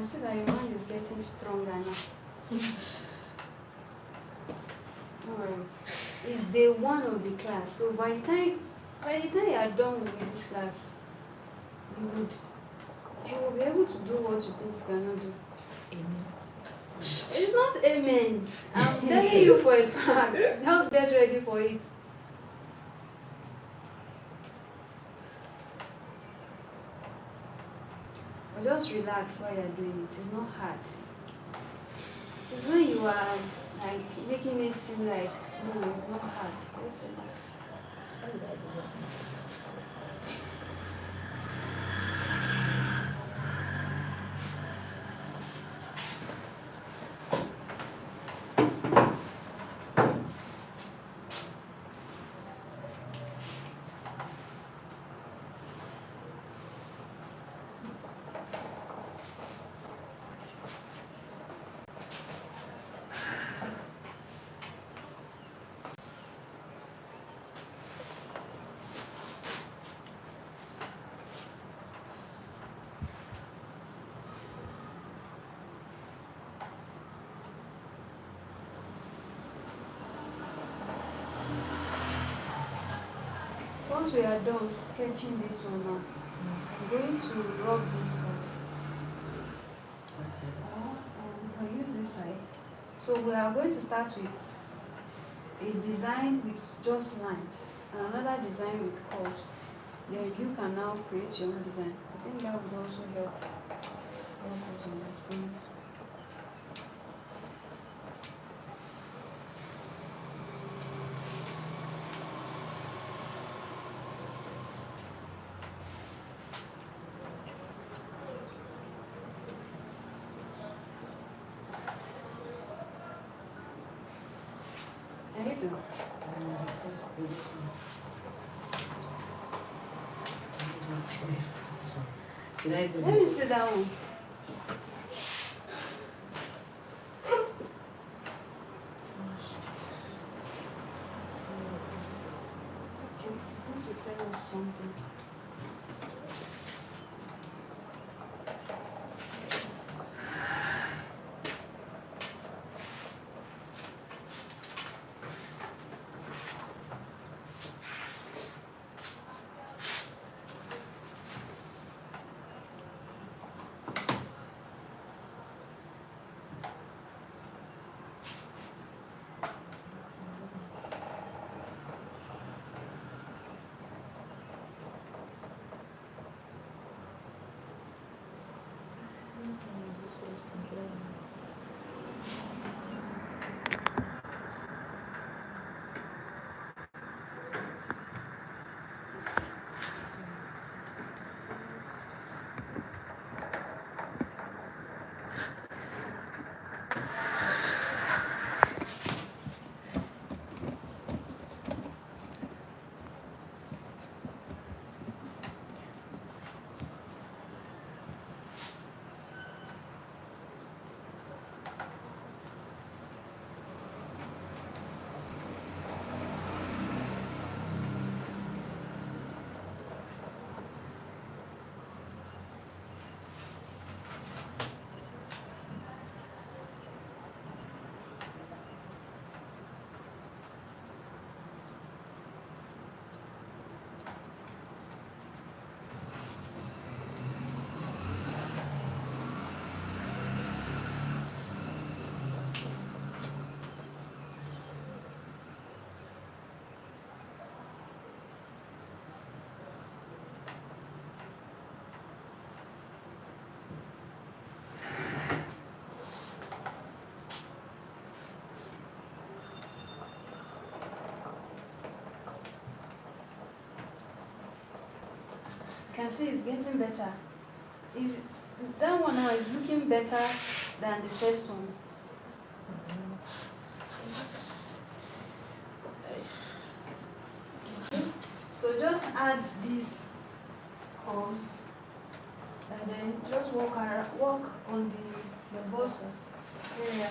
can see that your hand is getting stronger now. Alright. It's day one of the class, so by the time you are done with this class, you will be able to do what you think you cannot do. Amen. It's not amen. I'm telling you for a fact. Just get ready for it. But just relax while you're doing it. It's not hard. It's when you are like making it seem like no, it's not hard. Just relax. How did I do this now? Once we are done sketching this one now, I'm going to rub this side. We can use this side. So we are going to start with a design with just lines and another design with curves. Then you can now create your own design. I think that would also help us understand. Are you doing? Should I do Let me this? sit down. Okay, I want to tell us something. You can see it's getting better. That one now is looking better than the first one. Okay. So just add these curves and then just walk on the bust area.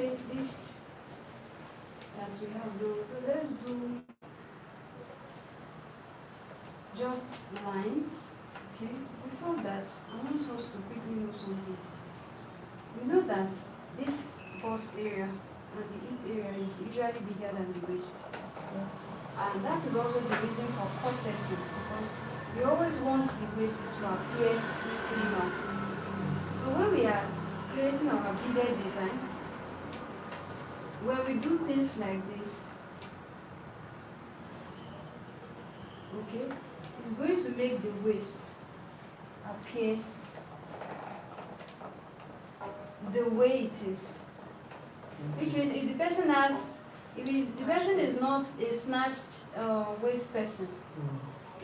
take this that we have now. Let's do just lines. Okay, before that, I want us to quickly know something. We know that this bust area and the hip area is usually bigger than the waist. And that is also the reason for corseting, because we always want the waist to appear slimmer. So when we are creating our beaded design, when we do things like this, okay, it's going to make the waist appear the way it is. Which means if the person has, the person is not a snatched waist person,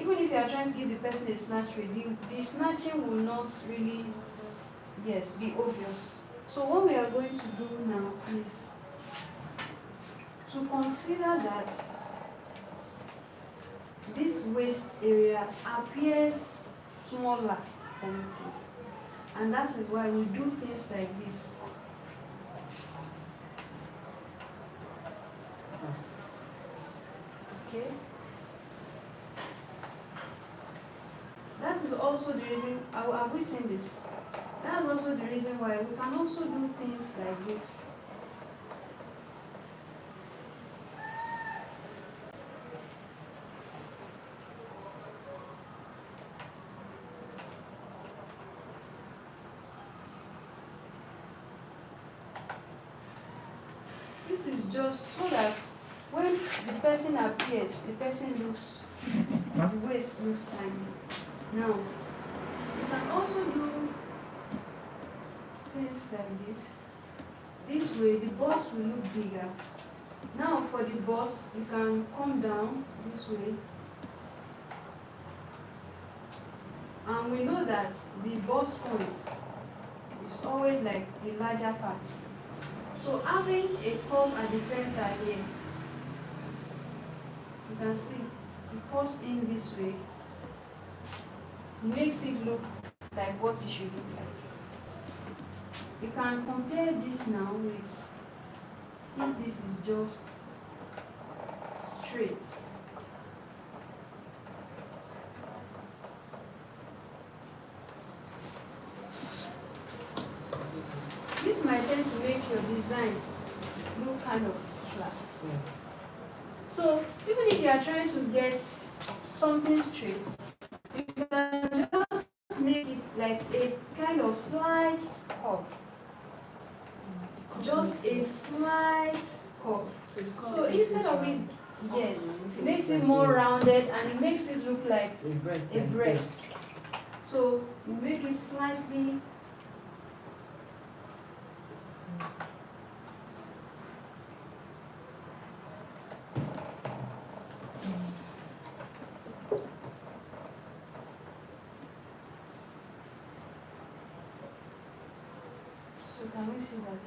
even if you are trying to give the person a snatch rate, the snatching will not really, yes, be obvious. So what we are going to do now is to consider that this waist area appears smaller than it is. And that is why we do things like this. Okay? That is also the reason, have we seen this? That is also the reason why we can also do things like this. This is just so that when the person appears, the person looks, the waist looks tiny. Now, you can also do things like this. This way, the bust will look bigger. Now, for the bust, you can come down this way. And we know that the bust point is always like the larger part. So having a curve at the center here, you can see it curves in this way. It makes it look like what it should look like. You can compare this now with if this is just straight. This might tend to make your design look kind of flat. So even if you are trying to get something straight, you can just make it like a kind of slight curve. Just a slight curve. So instead of it, yes, it makes it more rounded and it makes it look like a breast. So you make it slightly. So can we see that?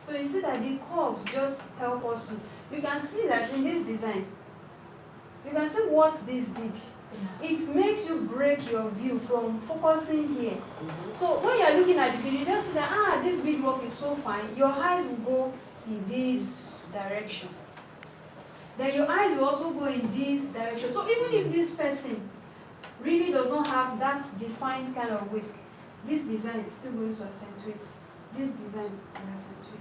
So you see that the curves just help us to, you can see that in this design, you can see what this did. It makes you break your view from focusing here. So when you are looking at the bead, you just see that, this beadwork is so fine. Your eyes will go in this direction. Then your eyes will also go in this direction. So even if this person really does not have that defined kind of waist, this design is still going to accentuate. This design will accentuate.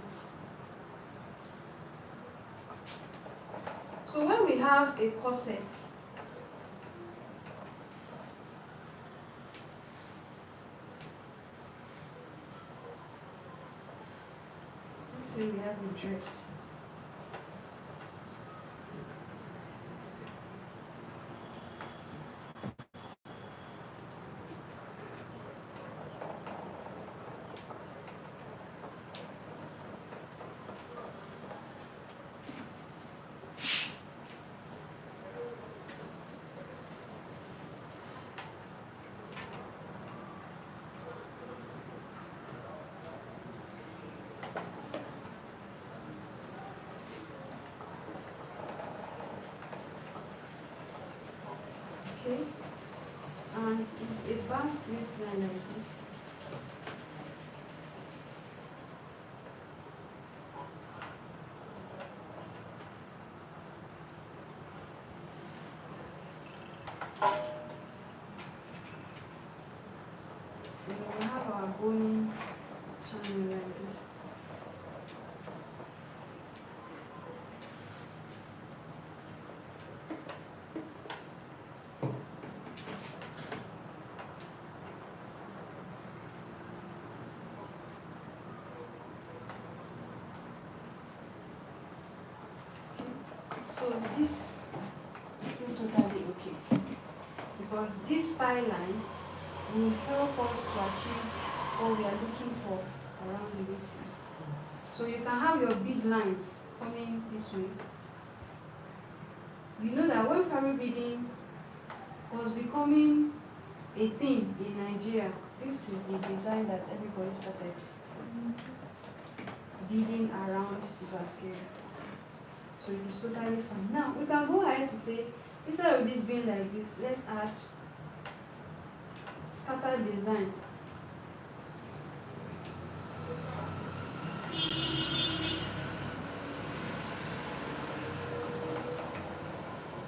So when we have a corset, let's say we have a dress. Okay, and it's a bust waistline like this. We will have our boning channel like this. So this is still totally okay, because this tie line will help us to achieve what we are looking for around the waistline. So you can have your bead lines coming this way. You know that when fabric beading was becoming a thing in Nigeria, this is the design that everybody started beading around the basket. So it is totally fine. Now we can go ahead to say, instead of this being like this, let's add scattered design.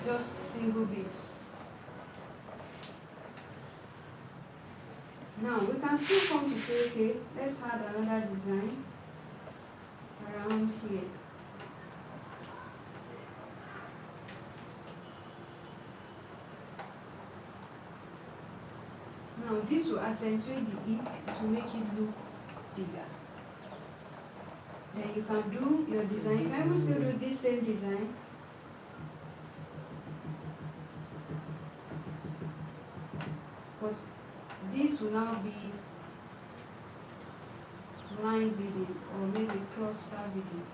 Just single beads. Now we can still come to say, okay, let's add another design around here. Now this will accentuate the hip to make it look bigger. Then you can do your design. You can even still do this same design. But this will now be line beading or maybe cluster beading.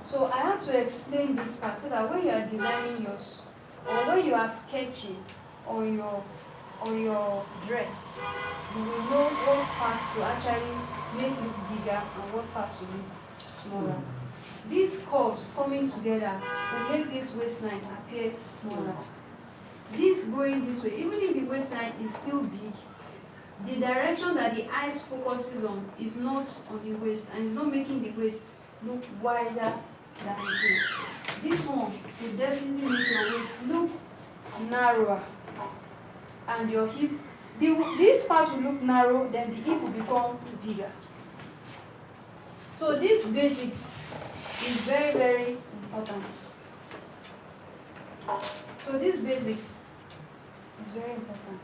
So I have to explain this part so that when you are designing yours, or when you are sketching on your dress, you will know what parts to actually make look bigger and what parts to look smaller. These curves coming together will make this waistline appear smaller. This going this way, even if the waistline is still big, the direction that the eyes focuses on is not on the waist, and is not making the waist look wider than it is. This one will definitely make your waist look narrower, and your hip, this part will look narrow, then the hip will become bigger. So this basics is very, very important. So this basics is very important.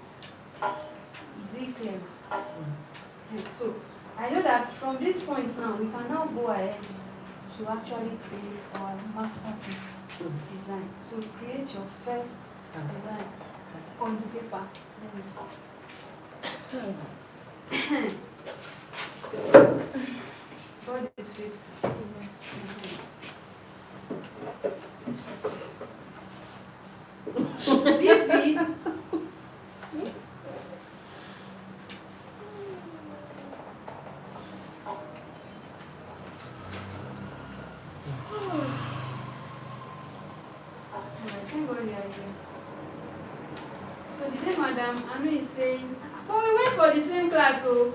Is it clear? Okay. So I know that from this point now, we can now go ahead to actually create our masterpiece design. So create your first design on the paper. Let me see. God is faithful. Vivi. Thank God you are here. So the day Madam Anu is saying, oh, we went for the same class, so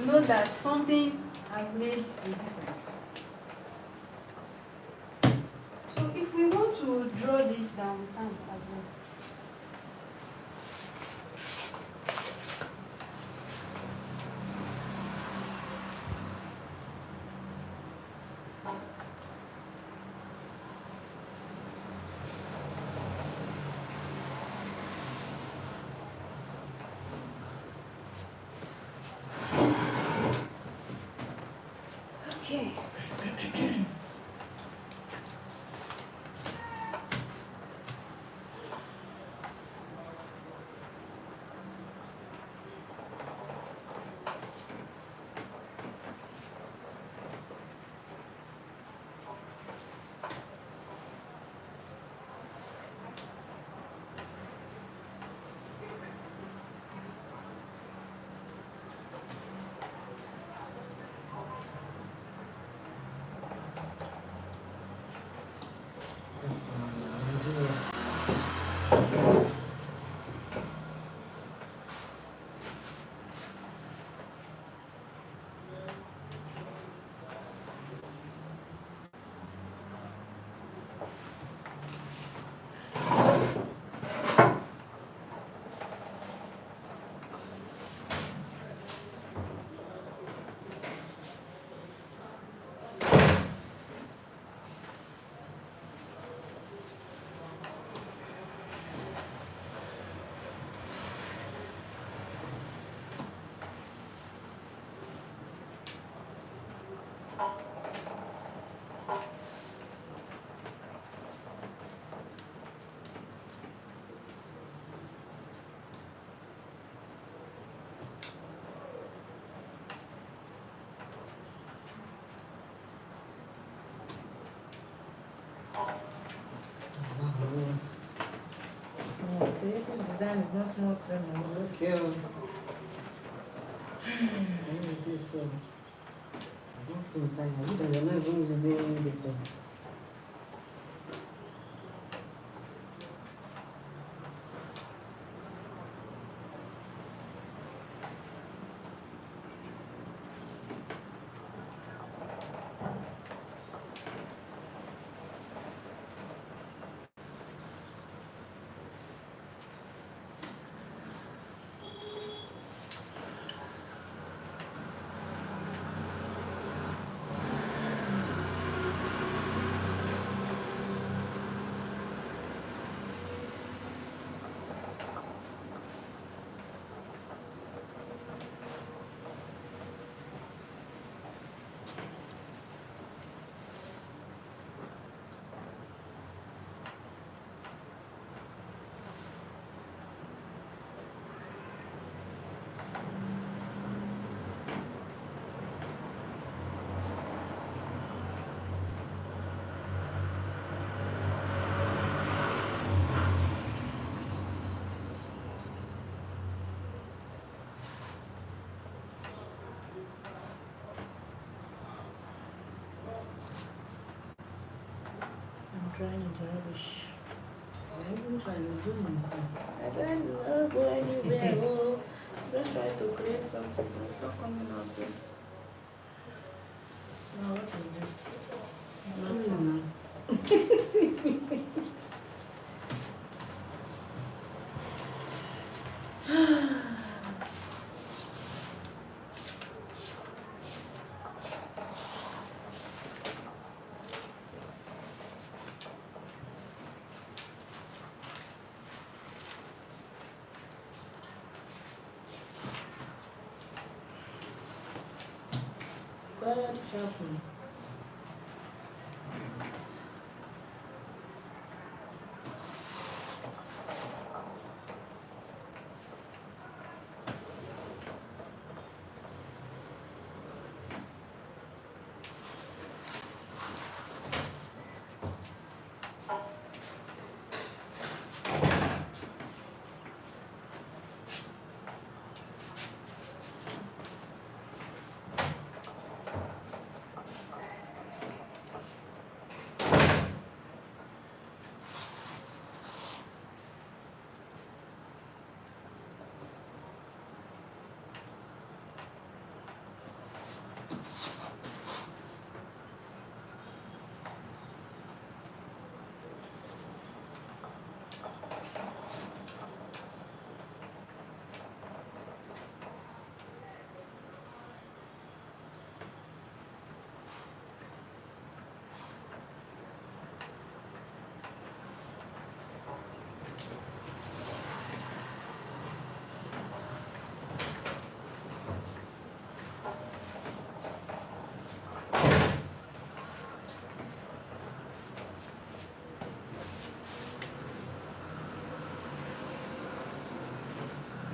you know that something has made a difference. So if we want to draw this down, we can as well. Okay. creating design is not small thing. Okay. I need this one. I don't feel tired. You're not even using this thing. I'm trying into rubbish. I'm even trying to do this one. I don't go anywhere. Oh, just try to create something, but it's not coming out yet. Now, what is this? It's true now. God help me.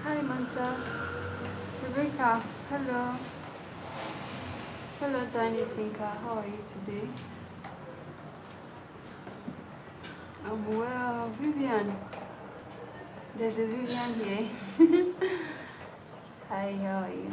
Hi, Manta. Rebecca, hello. Hello, Tiny Tinker. How are you today? I'm well. Vivian. There's a Vivian here. Hi, how are you?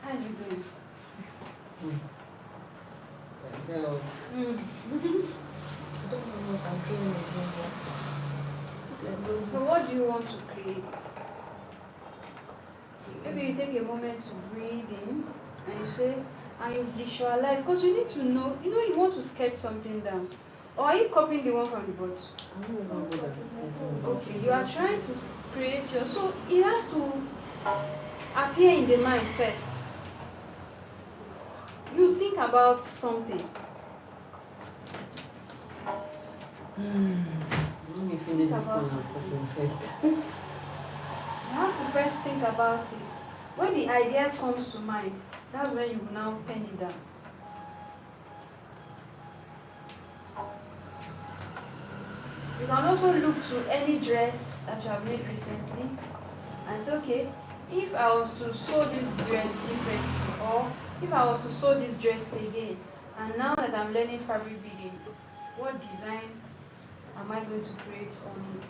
How's it going? Girl. I don't know what I'm doing again. So what do you want to create? Maybe you take a moment to breathe in and you say, and you visualize, because you need to know, you want to sketch something down. Or are you copying the one from the board? I'm not even good at sketching. Okay, you are trying to create your, so it has to appear in the mind first. You think about something. Let me finish this one first. You have to first think about it. When the idea comes to mind, that's when you now pen it down. You can also look to any dress that you have made recently and say, okay, if I was to sew this dress differently, or if I was to sew this dress again, and now that I'm learning fabric beading, what design am I going to create on it?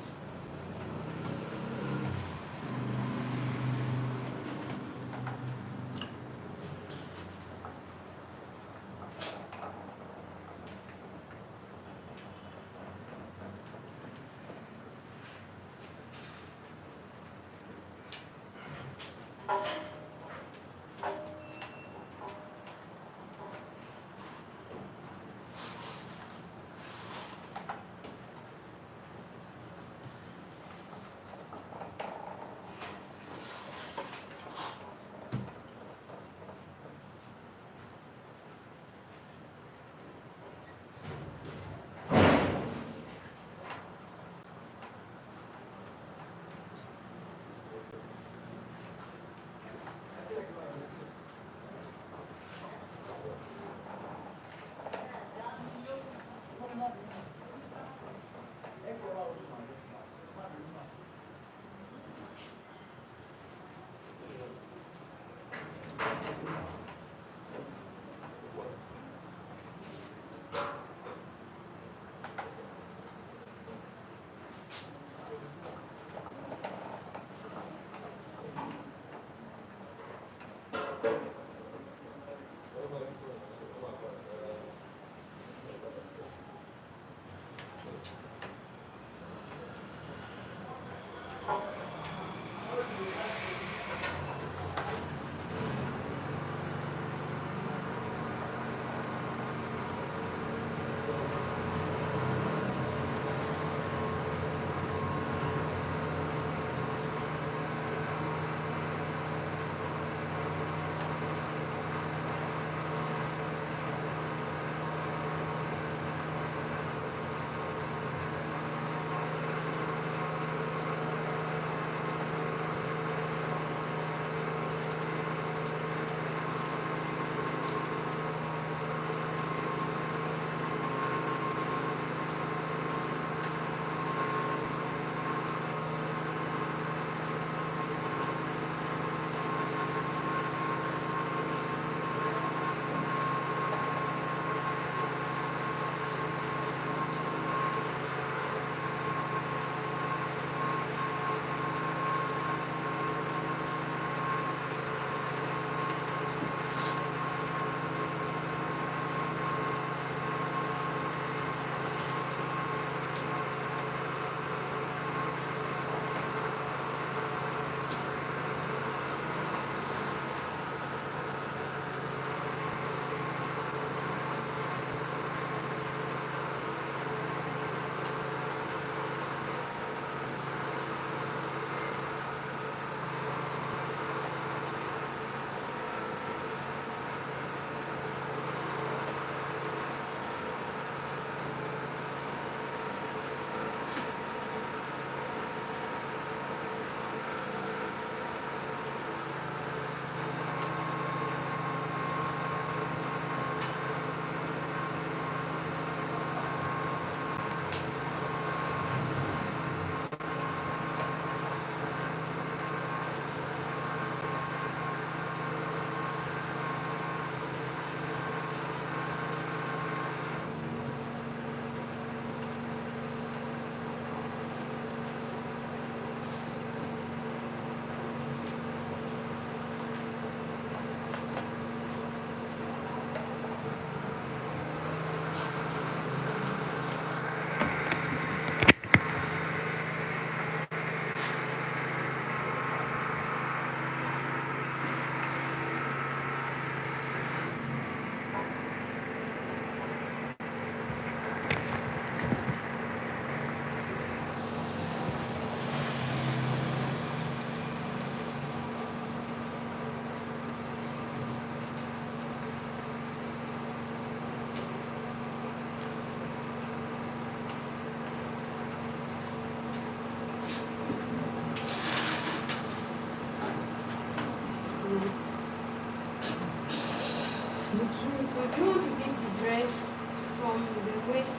waist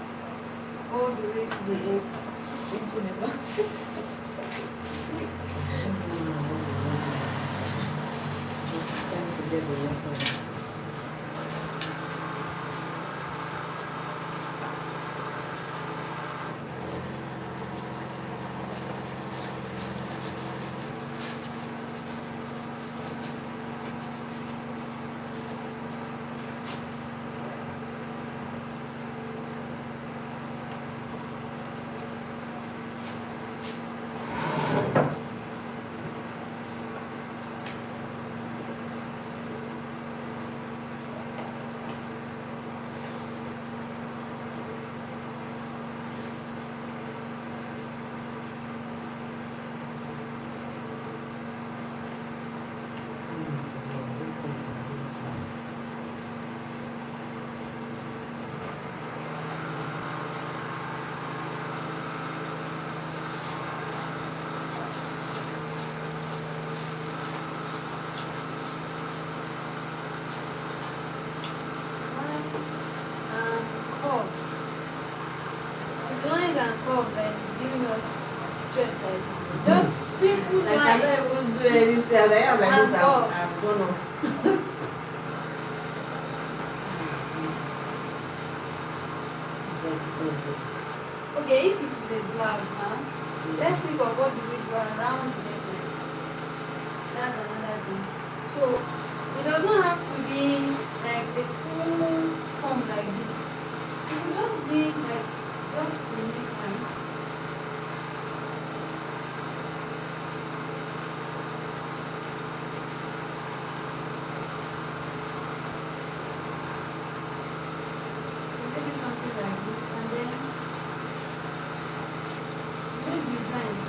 all the way to the end. Thinking about it. Time to get the record. Lines and curves that is giving us stress, like just simple Like I lines. don't even do anything. As I am like And this, off. I've gone off. Okay, if it is a blouse now, let's think of what do we draw around the neckline. That's another thing. So it does not have to be like a full form like this. It could just be like just the neckline. Maybe something like this, and then make designs.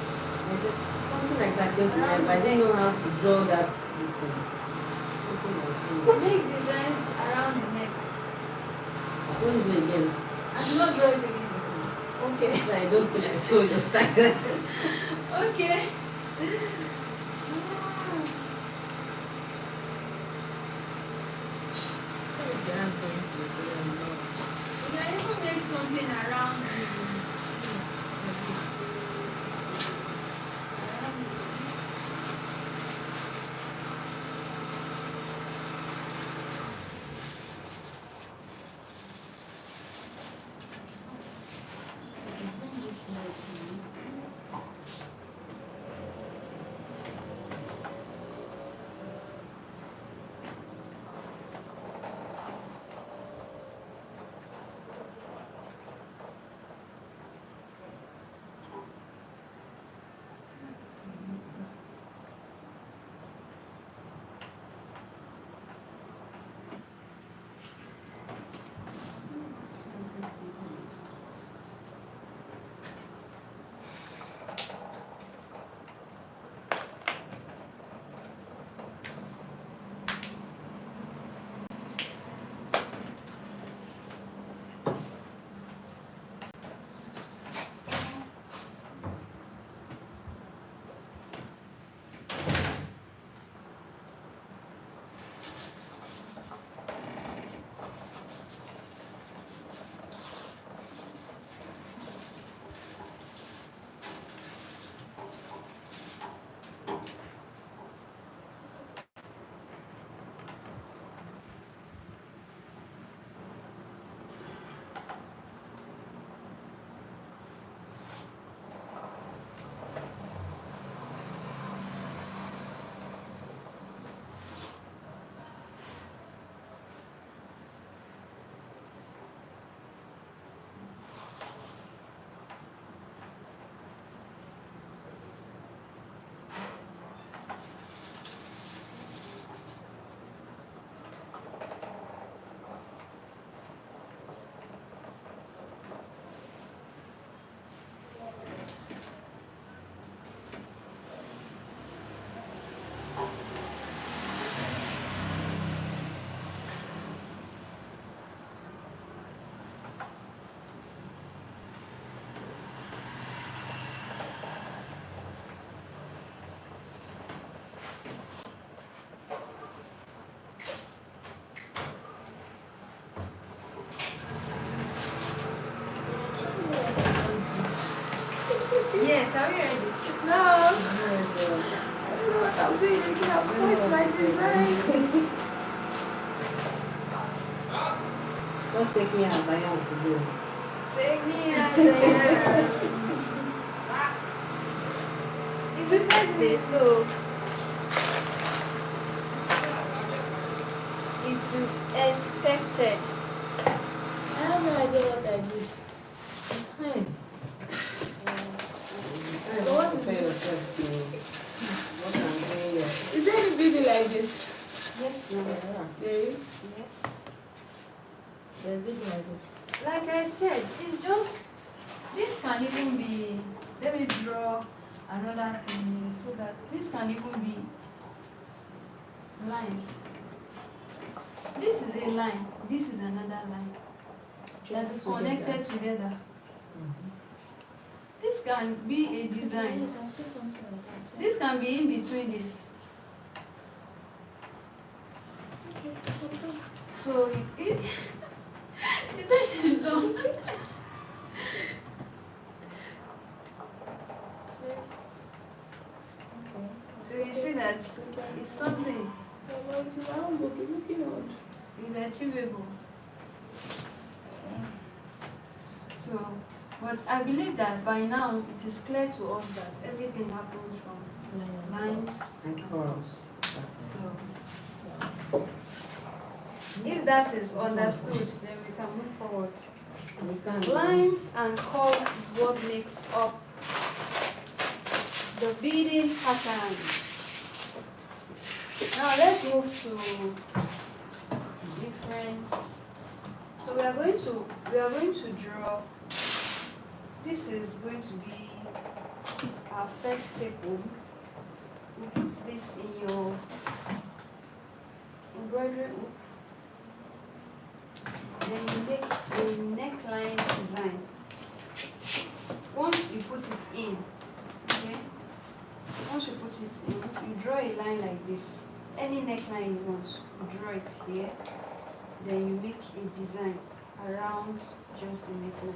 Something like that came to mind, but I didn't know how to draw that. Something like Make designs around the neck. What is it again? I do not draw it again. Okay. I don't feel like stole your style. Okay. You can even make something around the sleeve, like this. Around the sleeve. Yes, are we ready? No. I don't know what I'm doing again. I'll spoil my design. Just take me as I am today. Take me as I am. It's the first day, so it is expected. I have no idea what I did. It's fine. What is Prepare this? yourself to what I'm doing here. Is there any beading like this? Yes, no. Yeah. There is. Yes. There's beading like this. Like I said, it's just, this can even be, let me draw another thing here so that this can even be lines. This is a line, this is another line that is connected together. This can be a design. Yes, I've seen something like that. This can be in between this. Okay. So it it's actually done. So you see that it's something, Well, it's in my own book. It's looking odd. it's achievable. So, but I believe that by now it is clear to us that everything happens from lines And curls. So, if that is understood, then we can move forward. We can. Lines and curve is what makes up the beading patterns. Now let's move to different. So we are going to draw. This is going to be our first staple. We put this in your embroidery hoop. Then you make a neckline design. Once you put it in, okay? Once you put it in, you draw a line like this. Any neckline you want, you draw it here. Then you make a design around just the nipple.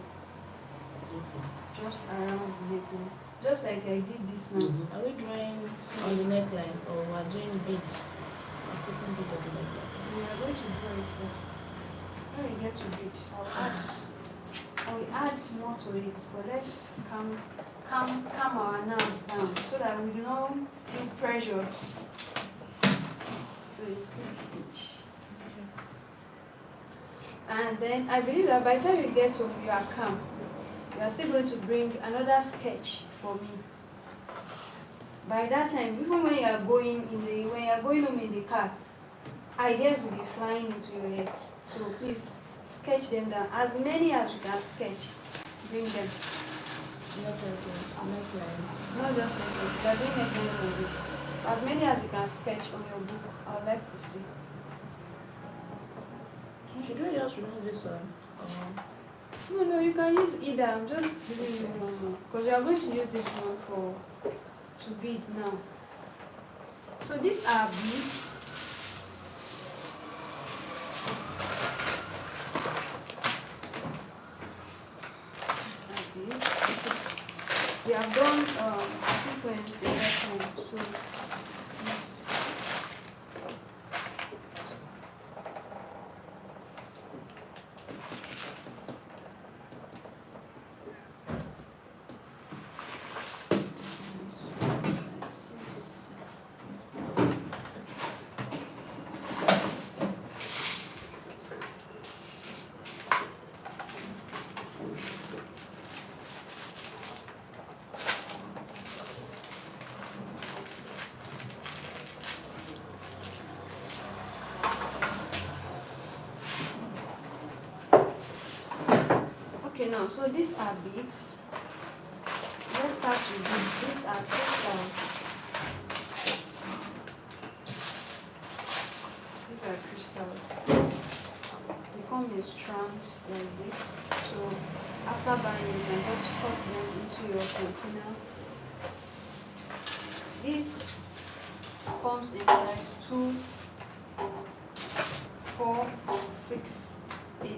Just around the nipple. Just like I did this now. Are we drawing on the neckline or we're doing bead? I'm putting bead on the neckline. We are going to draw it first. When we get to bead, I will add more to it, but let's calm our nerves down so that we do not feel pressured. So you click bead. And then I believe that by the time you get home, you are calm. You are still going to bring another sketch for me. By that time, even when you are going home in the car, ideas will be flying into your head. So please sketch them down. As many as you can sketch, bring them. Neckline. Not just like this. You are doing necklines like this. As many as you can sketch on your book, I would like to see. Should we just remove this one? No, you can use either. I'm just giving you one more. Because we are going to use this one to bead now. So these are beads. We have done a sequence in that one. So this. Okay, now, so these are beads. Let's start with these. These are crystals. These are crystals. They come in strands like this. So after buying, you can just toss them into your container. This comes in size 2, 4, 6, 8.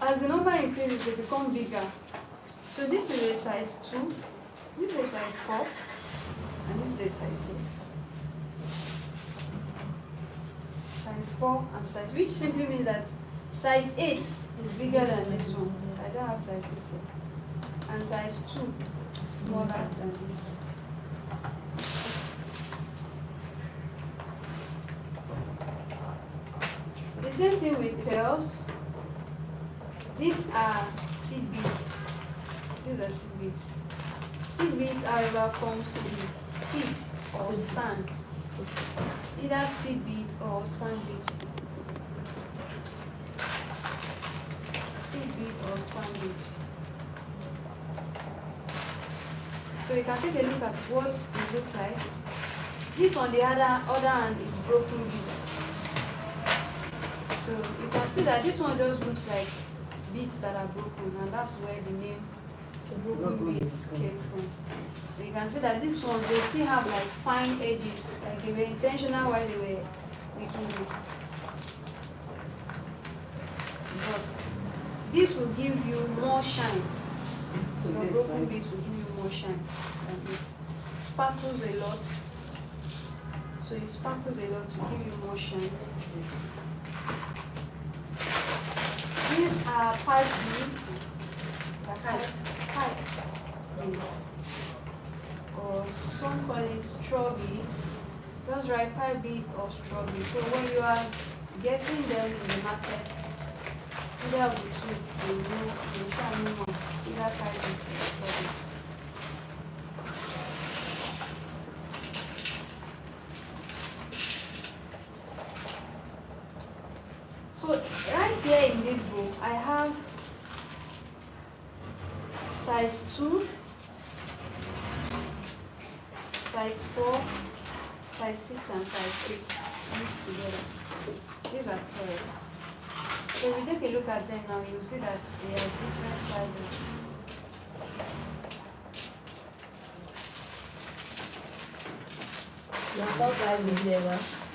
As the number increases, they become bigger. So this is a size 2, this is a size 4, and this is a size 6. Size 4 and size, which simply means that size 8 is bigger than this one. I don't have size 8 here. And size 2 is smaller than this. The same thing with pearls. These are seed beads. These are seed beads. Seed beads are ever from seed or sand. Either seed bead or sand bead. Seed bead or sand bead. So you can take a look at what it looks like. This on the other hand is broken beads. So you can see that this one just looks like beads that are broken, and that's where the name broken beads came from. So you can see that this one, they still have like fine edges, like they were intentional while they were making this. But this will give you more shine. So Your this broken one. beads will give you more shine than this. Sparkles a lot. So it sparkles a lot to give you more shine. These are pipe beads. Pipe beads. Or some call it straw beads. Just write pipe bead or straw bead. So when you are getting them in the market, either of the two, you shall know either pipe bead or straw beads. So right here in this book, I have size 2, size 4, size 6, and size 8 mixed together. These are pearls. So if we take a look at them now, you'll see that they are different sizes. Your top size is zero.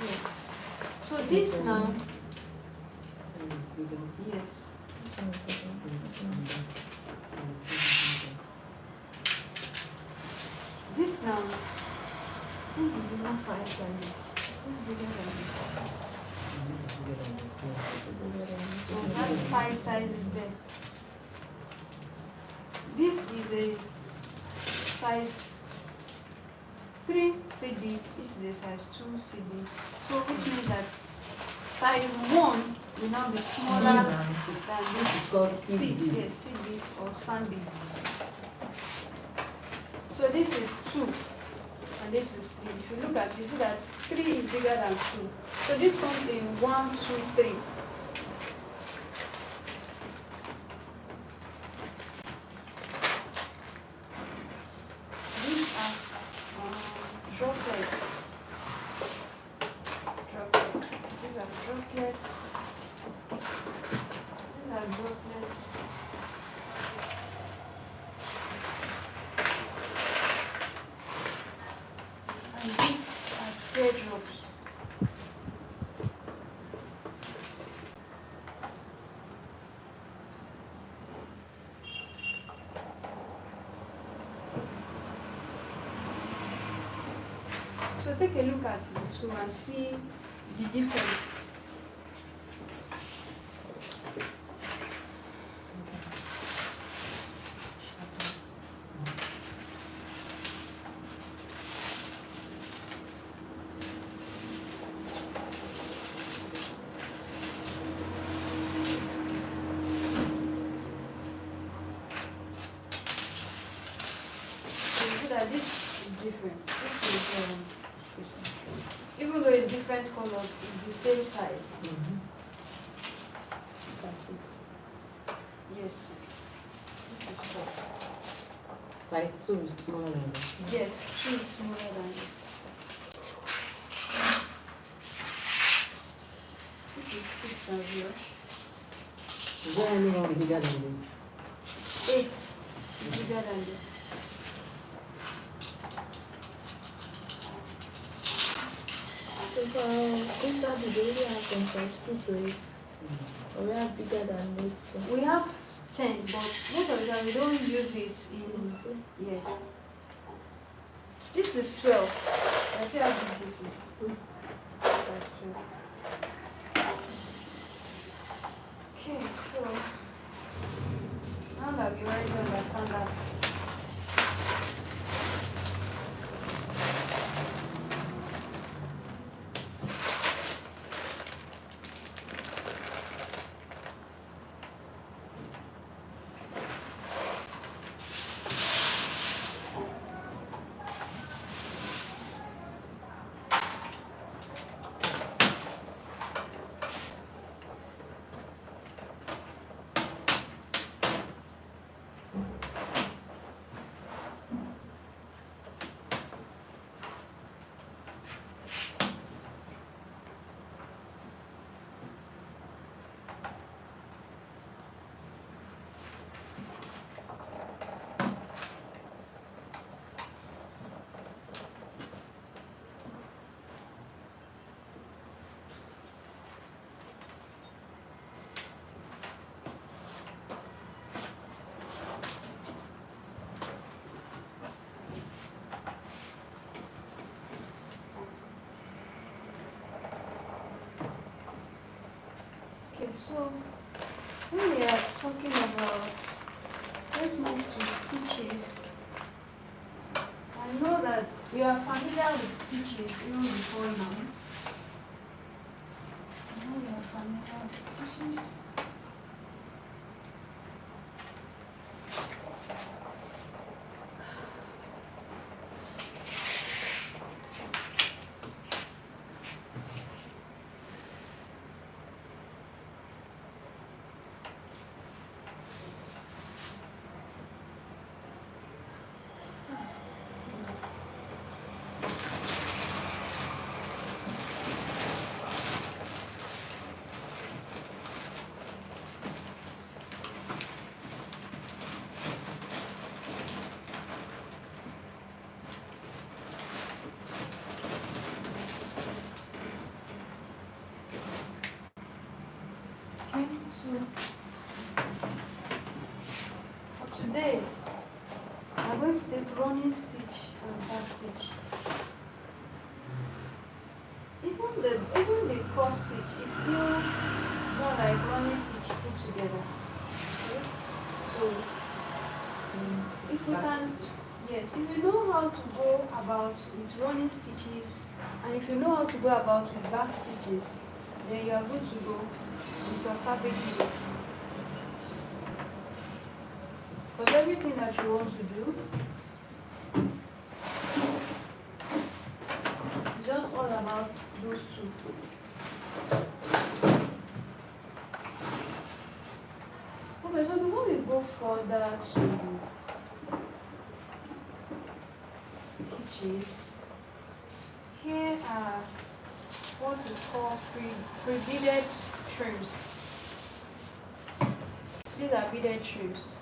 Yes. So this now, It's bigger. yes. This one is different. This one. This now, I think is enough 5 sizes. This is bigger than this. This is bigger than this. Yeah. So we have 5 sizes there. This is a size 3 seed bead. This is a size 2 seed bead. So which means that size 1 will now be smaller than This this is called seed. seed beads. Yes, seed beads or sand beads. So this is 2 and this is 3. If you look at it, you see that 3 is bigger than 2. So this comes in 1, 2, 3. These are droplets. Droplets. These are droplets. These are droplets. And these are teardrops. So take a look at the two and see the difference. So you see that this is different. This is even though it's different colors, it's the same size. It's like 6. Yes, 6. This is 4. Size 2 is smaller than this. Yes, 2 is smaller than this. This is 6 as well. Is there anyone bigger than this? 8 is bigger than this. So for crystal, do they really have from size 2 to 8? Or we have bigger than it. So. We have 10, but most of the time we don't use it in. Yes. This is 12. I see how big this is. That's 12. Okay, so now that we already understand that. Okay, so when we are talking about, let's move to stitches. I know that you are familiar with stitches even before now. I know you are familiar with stitches. Okay, so for today, I'm going to take running stitch and back stitch. Even the cross stitch is still more like running stitch put together. Okay? So if we can, yes, if you know how to go about with running stitches, and if you know how to go about with back stitches, then you are good to go with your fabric beading. Because everything that you want to do is just all about those two. Okay, so before we go further to stitches, here are what is called pre-beaded trims. These are beaded trims.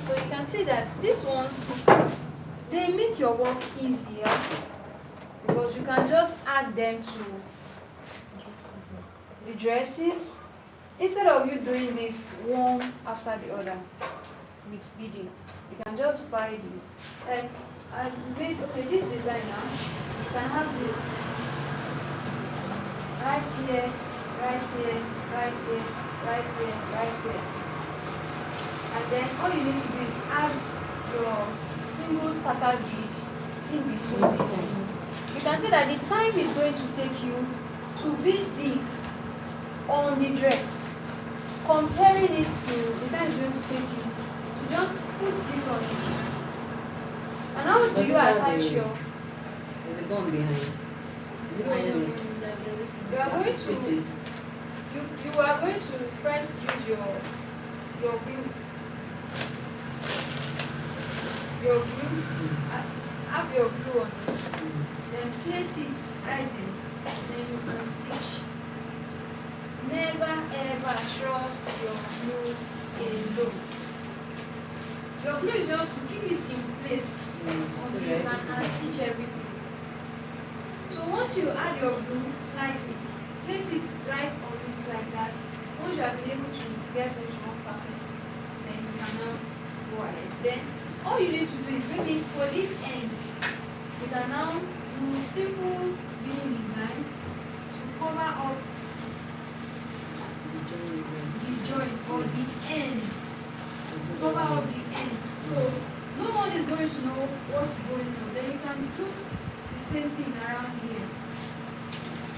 So you can see that these ones, they make your work easier because you can just add them to the dresses instead of you doing this one after the other with beading. You can just buy this. Like I made, okay, this design now, you can have this right here, right here, right here, right here, right here. And then all you need to do is add your single scatter bead in between this. You can see that the time is going to take you to bead this on the dress, comparing it to the time it's going to take you to just put this on it. And how do you attach your? There's a gun behind. Behind it. You are going to you are going to first use your glue. Your glue, have your glue on it, then place it right there, then you can stitch. Never ever trust your glue alone. Your glue is just to keep it in place until you can stitch everything. So once you add your glue slightly, place it right on it like that. Once you have been able to get what you want perfect, then you can now go ahead. Then all you need to do is maybe for this end, you can now do simple beading design to cover up the joint or the ends. Cover up the ends. So no one is going to know what's going on. Then you can do the same thing around here.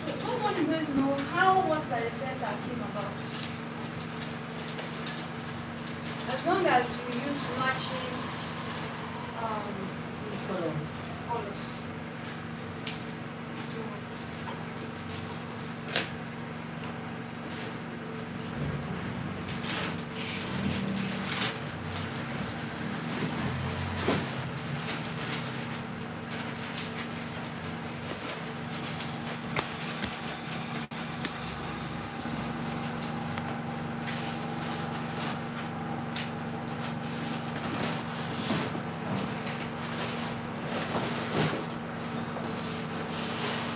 So no one is going to know how what's at the center came about. As long as we use matching colors.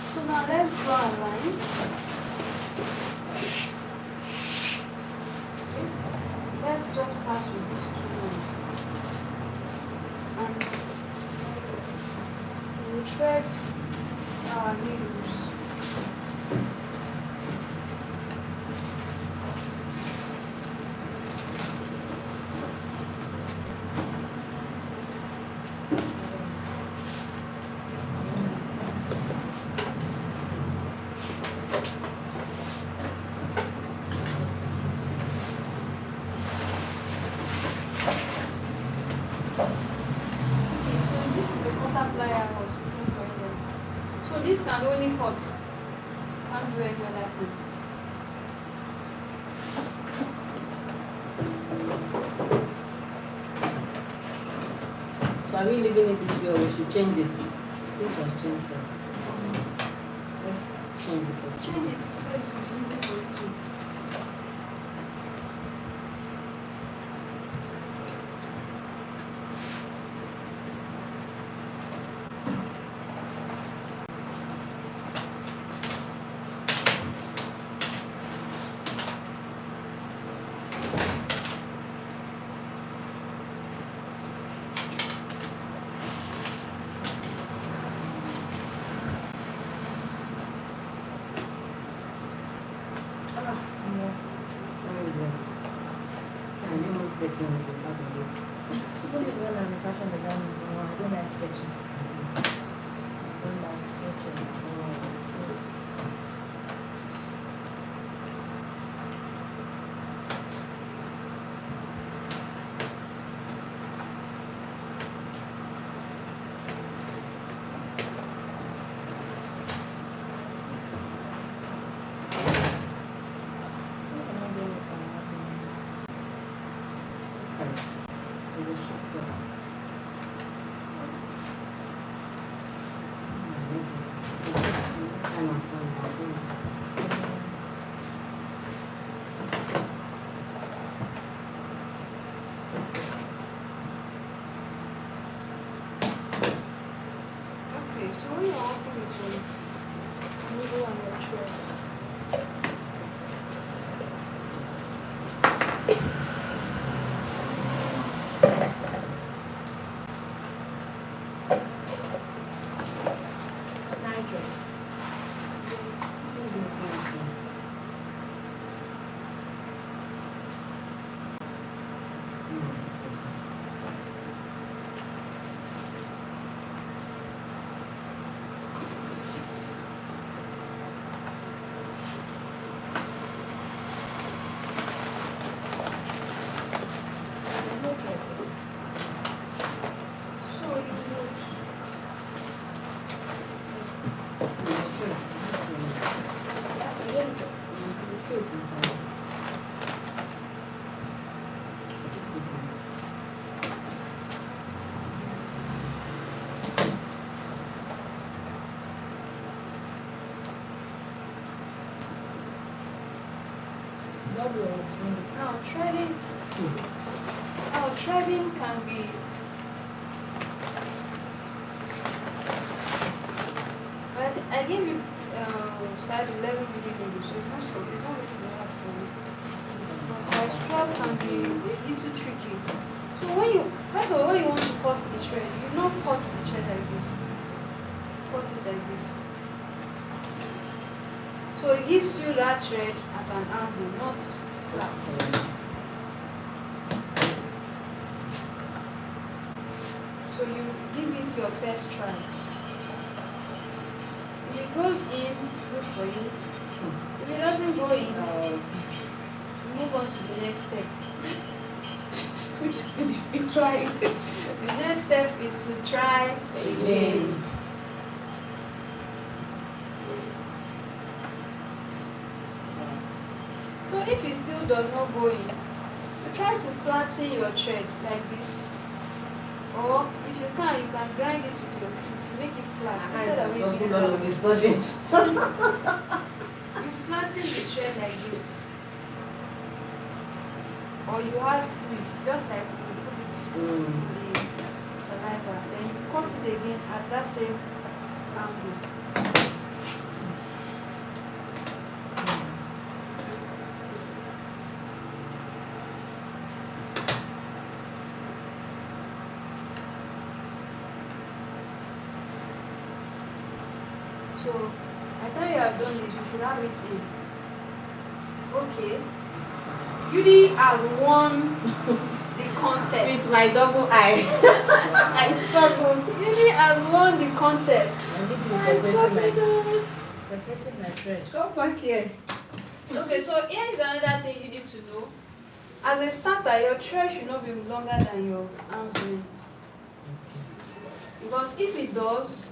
So now let's draw a line. Let's just start with these 2 lines. And we will thread our needles. So this can only cut, can't do any other thing. So are we leaving it this way or we should change it? I think I'll change first. Let's change it first. Change it. Let's do it for it too. Sketching with the part of it. People do well on the fashion design. I don't like sketching. I don't like sketching. Okay, so when you're working with your needle and your thread, Now threading can be but again needle, so it's not going to be hard for you. But side strap can be a little tricky. So when you, first of all, when you want to cut the thread, you not cut the thread like this. Cut it like this. So it gives you that thread at an angle, not flat. So you give it your first try. If it goes in, good for you. If it doesn't go in, move on to the next step. We just did it, try. The next step is to try again. So if it still does not go in, you try to flatten your thread like this. Or if you can grind it with your teeth. You make it flat. Instead of making it all of a sudden. you flatten the thread like this. Or you add fluid, just like you put it in the saliva. Then you cut it again at that same angle. So, after you have done this, you should have it in. Okay. Yuri has won the contest. With my double eye. I struggled. Yuri has won the contest. I think I separating my thread. Come back here. Okay, so here is another thing you need to know. As a starter, your thread should not be longer than your arm's length. Because if it does,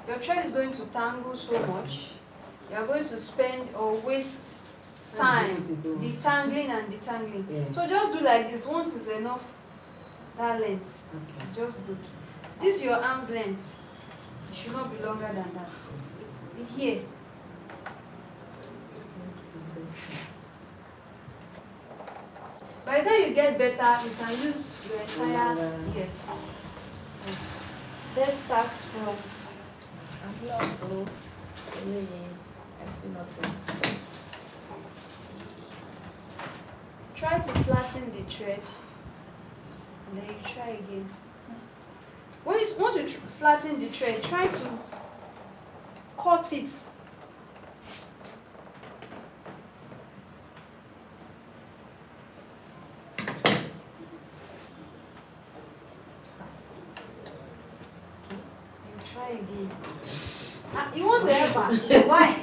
your thread is going to tangle so much. You are going to spend or waste time detangling and detangling. Yeah. So just do like this. Once is enough, that length. Okay. It's just good. This is your arm's length. It should not be longer than that. Here. By the time you get better, you can use your entire yes. Let's start from I'm lost, bro. I see nothing. try to flatten the thread and then you try again. When you want to flatten the thread, try to cut it. Try again. You want to help her? Why?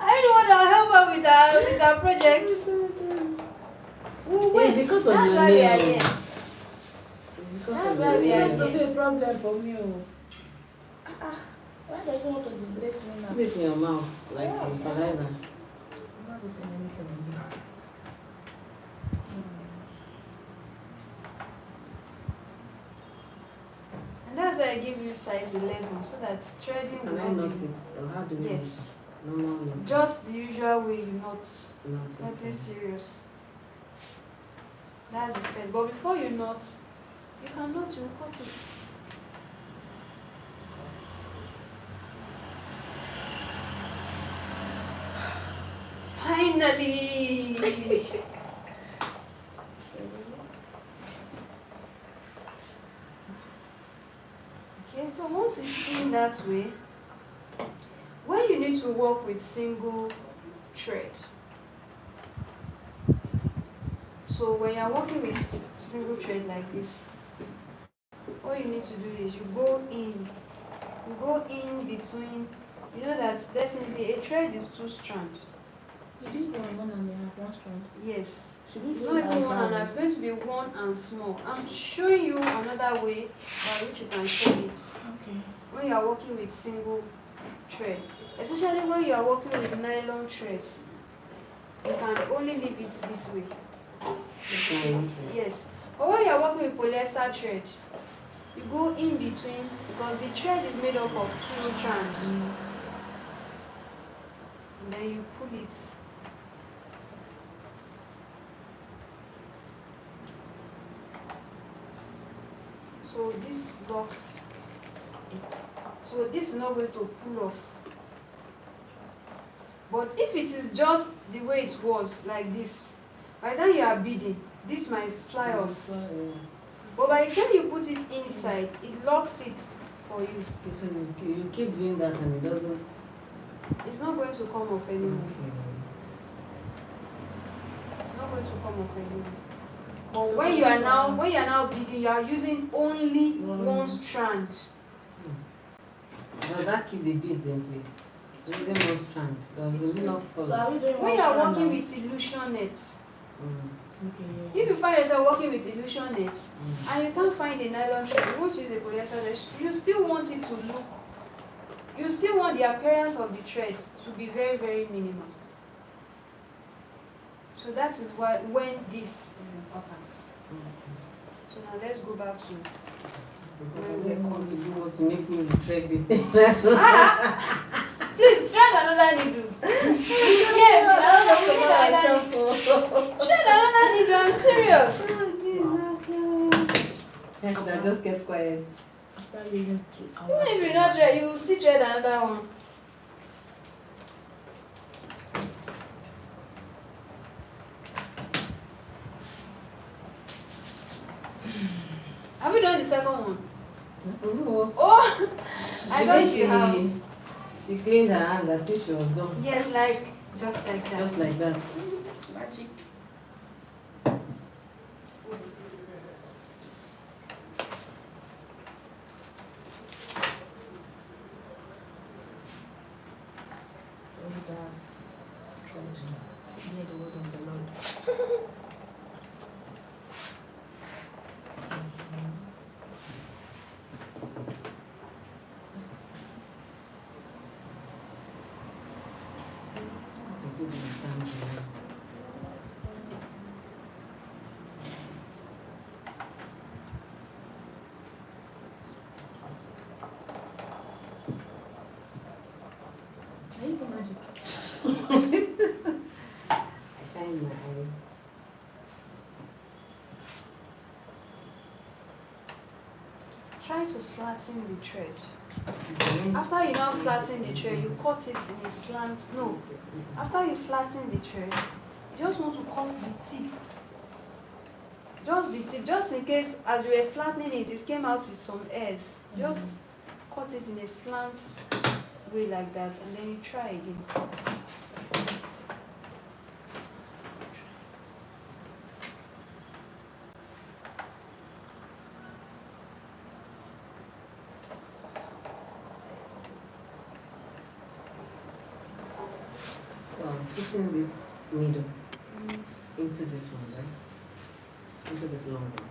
I don't want to help her with her project. Wait, because of that's your why we are nail. here. Because That's of why your we are It's nail. supposed to be a problem for me. Why does he want to disgrace me now? Put it in your mouth, like Yeah, your saliva. I'm not going to say anything again. And that's why I give you size 11 so that threading Can will I not knot be- it? Or how do we Yes. normal knot? Just the usual way you knot. Knot, Not okay. this serious. That's the first. But before you knot, you can knot, you cut it. Finally! Okay, so once it's in that way, when you need to work with single thread, so when you're working with single thread like this, all you need to do is you go in between. You know that definitely a thread is 2 strands. You did one and a half, one strand. Yes. Should we It's do not even as one and a that? half. It's going to be 1 and small. I'm showing you another way by which you can show it. Okay. When you are working with single thread, especially when you are working with nylon thread, you can only leave it this way. Nylon thread. Yes. But when you are working with polyester thread, you go in between because the thread is made up of 2 strands. And then you pull it. So this locks it. So this is not going to pull off. But if it is just the way it was, like this, by the time you are beading, this might fly off. But by the time you put it inside, it locks it for you. Okay, so you keep doing that and it doesn't. It's not going to come off anymore. Okay. It's not going to come off anymore. But So when you are now beading, you are using only one strand. Does that keep the beads in place? It's using one strand. Does it not fall? So are we doing When one you are strand working now? with illusion net, Mm. Okay, if you find yourself working with illusion net Mm. and you can't find a nylon thread, you want to use a polyester thread, you still want it to look, you still want the appearance of the thread to be very, very minimal. So that is why when this is important. So now let's go back to Because I'm going to do what to make me retread this thing. please try another needle. Yes, try another needle. I'm serious. I should have just kept quiet. After using 2 Even hours. if you not thread, you will still thread another one. Have you done the second one? No. Oh, I The thought way you have. she cleaned her hands as if she was done. Yes, like just like that. Just like that. Magic. Hear the word of the Lord. To give you the time to- I use magic. I shine my eyes. Try to flatten the thread. Then After you now flatten the thread, you cut it in a slant. No, after you flatten the thread, you just want to cut the tip. Just the tip, just in case as you were flattening it, it came out with some airs. Just cut it in a slant way like that, and then you try again. So I'm putting this needle into this one, right? Into this long one.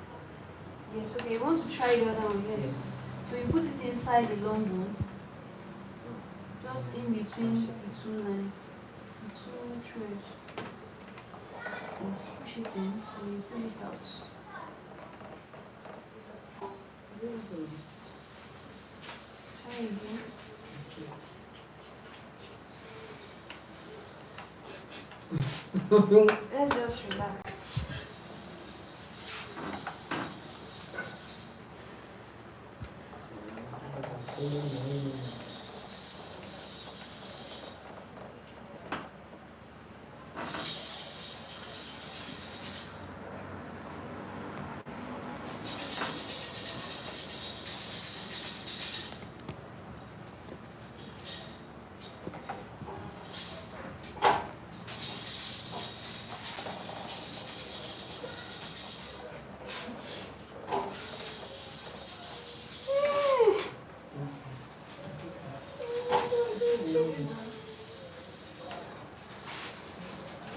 Yes, okay, you want to try the other one, yes. So you put it inside the long one, just in between the two lines, the two threads. Yes, push it in and you pull it out. Try again. Let's just relax.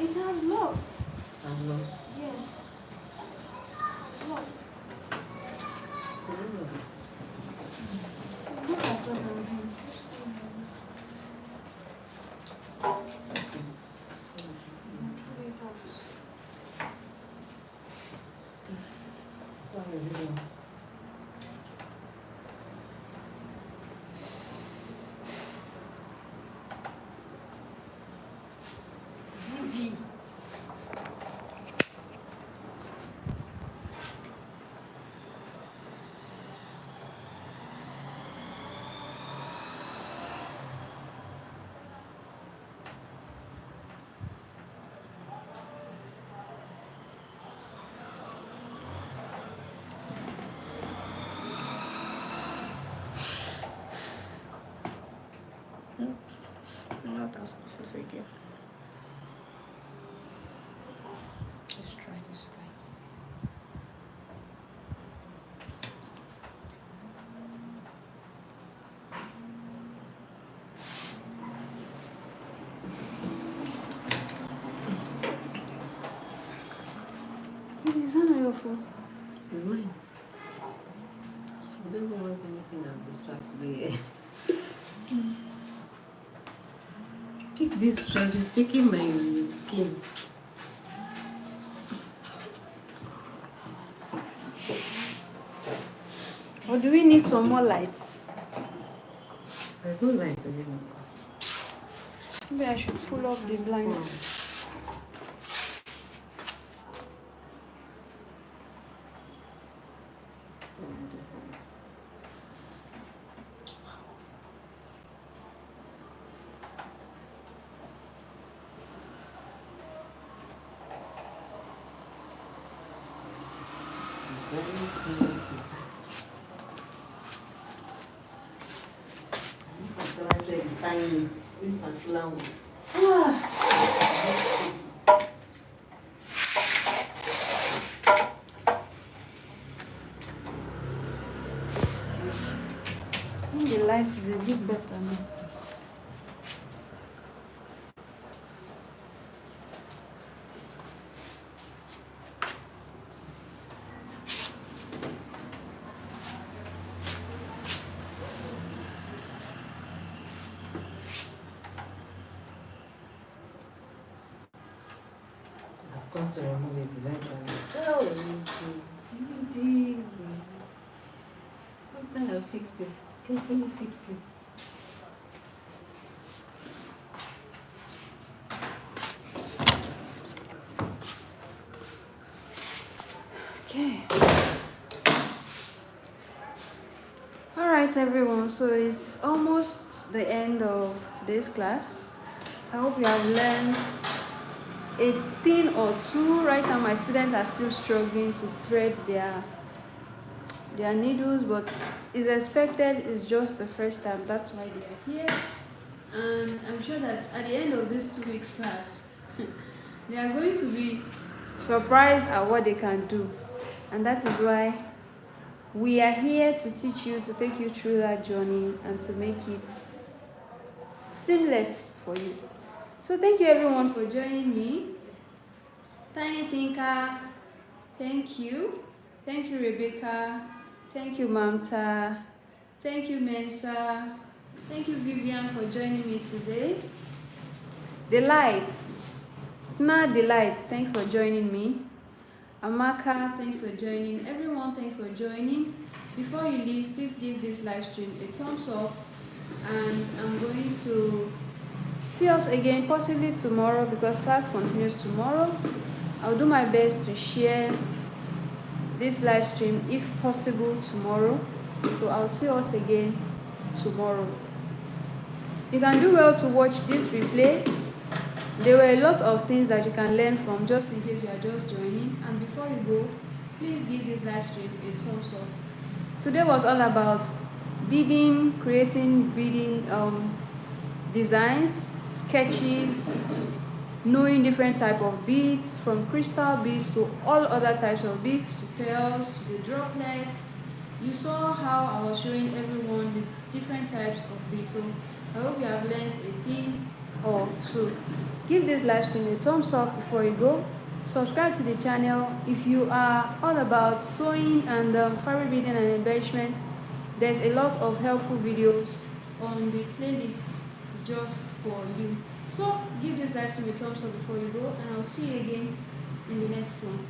It has locked. I'm lost. Yes. It's locked. So look at what I'm doing. Pull it out. Sorry, this one. Vivi. helpful. It's mine. I don't want anything that distracts me. Pick this thread, it's picking my skin. Or do we need some more lights? There's no light again. Maybe I should pull up the blinds. This tiny. This particular one. I think the lights is a bit better now. I've got to remove it eventually. Oh, indeed. After I fixed it, carefully fixed it. Okay. Alright everyone, so it's almost the end of today's class. I hope you have learned a thing or two. Right now my students are still struggling to thread their needles, but it's expected. It's just the first time, that's why they are here. And I'm sure that at the end of this 2 weeks class they are going to be surprised at what they can do, and that is why we are here to teach you, to take you through that journey and to make it seamless for you. So thank you everyone for joining me. Tiny Thinker, thank you. Thank you Rebecca. Thank you Mamta. Thank you Mensa. Thank you Vivian for joining me today. Delights. Delights, thanks for joining me. Amaka, thanks for joining. Everyone, thanks for joining. Before you leave, please give this live stream a thumbs up, and I'm going to see us again possibly tomorrow because class continues tomorrow. I'll do my best to share this live stream if possible tomorrow, so I'll see us again tomorrow. You can do well to watch this replay. There were a lot of things that you can learn from, just in case you are just joining. And before you go, please give this live stream a thumbs up. Today was all about beading, creating beading designs, sketches, knowing different type of beads, from crystal beads to all other types of beads, to pearls, to the droplets. You saw how I was showing everyone the different types of beads. So I hope you have learned a thing or two. Give this live stream a thumbs up before you go. Subscribe to the channel. If you are all about sewing and fabric beading and embellishments, there's a lot of helpful videos on the playlist just for you. So give this live stream a thumbs up before you go, and I'll see you again in the next one.